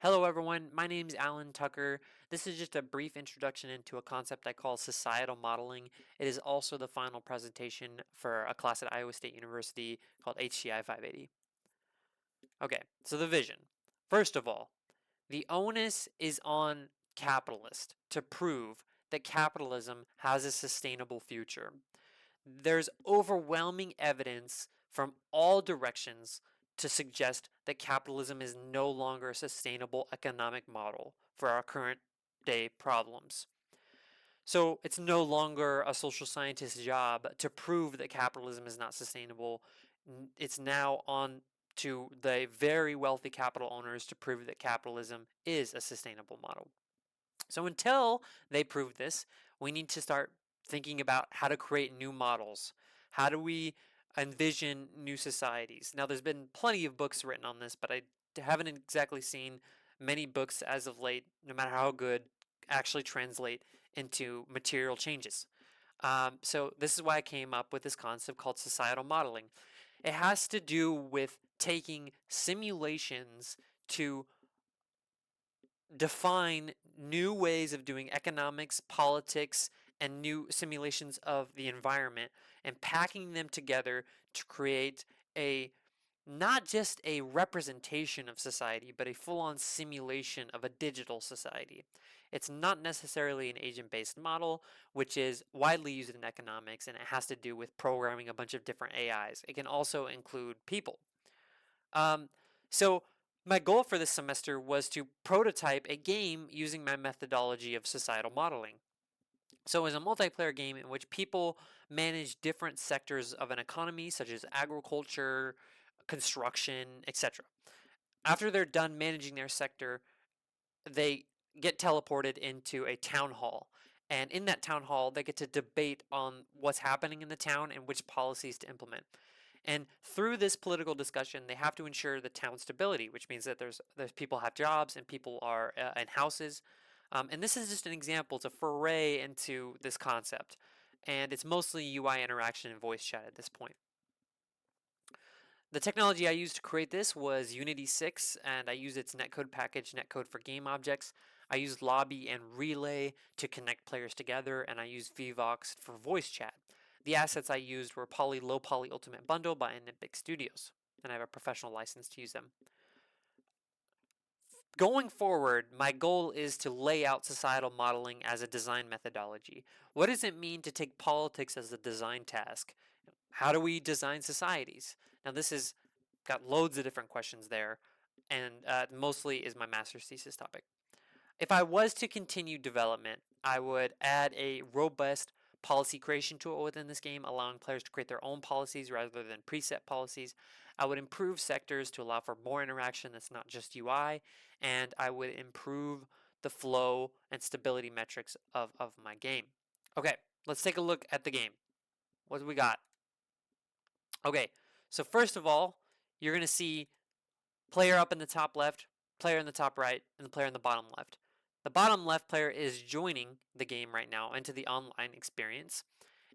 Hello, everyone. My name is Alan Tucker. This is just a brief introduction into a concept I call societal modeling. It is also the final presentation for a class at Iowa State University called HCI 580. Okay, so the vision. First of all, the onus is on capitalists to prove that capitalism has a sustainable future. There's overwhelming evidence from all directions to suggest that capitalism is no longer a sustainable economic model for our current day problems. So it's no longer a social scientist's job to prove that capitalism is not sustainable. It's now on to the very wealthy capital owners to prove that capitalism is a sustainable model. So until they prove this, we need to start thinking about how to create new models. How do we envision new societies? Now, there's been plenty of books written on this, but I haven't exactly seen many books as of late, no matter how good, actually translate into material changes. So this is why I came up with this concept called societal modeling. It has to do with taking simulations to define new ways of doing economics, politics, and new simulations of the environment and packing them together to create a not just a representation of society, but a full on simulation of a digital society. It's not necessarily an agent based model, which is widely used in economics, and it has to do with programming a bunch of different AIs. It can also include people. Um, so my goal for this semester was to prototype a game using my methodology of societal modeling. So it was a multiplayer game in which people manage different sectors of an economy, such as agriculture, construction, etc. After they're done managing their sector, they get teleported into a town hall. And in that town hall, they get to debate on what's happening in the town and which policies to implement. And through this political discussion, they have to ensure the town stability, which means that there's people have jobs and people are in houses. And this is just an example to foray into this concept. And it's mostly UI interaction and voice chat at this point. The technology I used to create this was Unity 6, and I used its netcode package, netcode for game objects. I used Lobby and Relay to connect players together, and I used Vvox for voice chat. The assets I used were Poly Low Poly Ultimate Bundle by Anembic Studios, and I have a professional license to use them. Going forward, my goal is to lay out societal modeling as a design methodology. What does it mean to take politics as a design task? How do we design societies? Now, this has got loads of different questions there, and mostly is my master's thesis topic. If I was to continue development, I would add a robust policy creation tool within this game, allowing players to create their own policies rather than preset policies. I would improve sectors to allow for more interaction that's not just UI, and I would improve the flow and stability metrics of my game. Okay, let's take a look at the game. What do we got? Okay, so first of all, you're going to see player up in the top left, player in the top right, and the player in the bottom left. The bottom left player is joining the game right now into the online experience.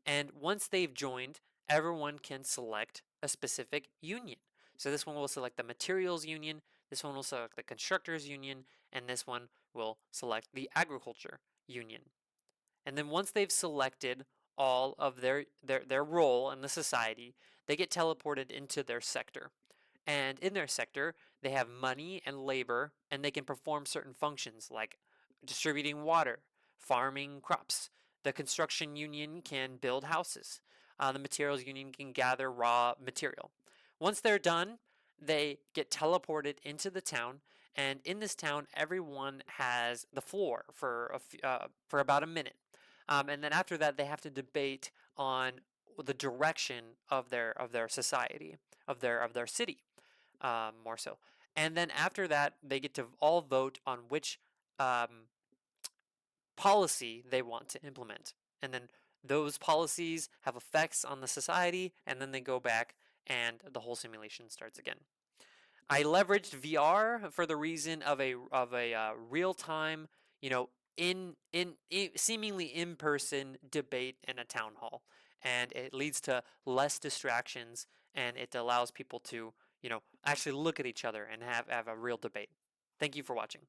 And once they've joined, everyone can select a specific union. So this one will select the materials union, this one will select the constructors union, and this one will select the agriculture union. And then once they've selected all of their role in the society, they get teleported into their sector. And in their sector, they have money and labor, and they can perform certain functions like distributing water, farming crops. The construction union can build houses. The materials union can gather raw material. Once they're done, they get teleported into the town, and in this town, everyone has the floor for about a minute. And then after that, they have to debate on the direction of their society, of their city, more so. And then after that, they get to all vote on which um, policy they want to implement. And then those policies have effects on the society, and then they go back and the whole simulation starts again. I leveraged VR for the reason of a real time, you know, in seemingly in person debate in a town hall, and it leads to less distractions, and it allows people to actually look at each other and have a real debate. Thank you for watching.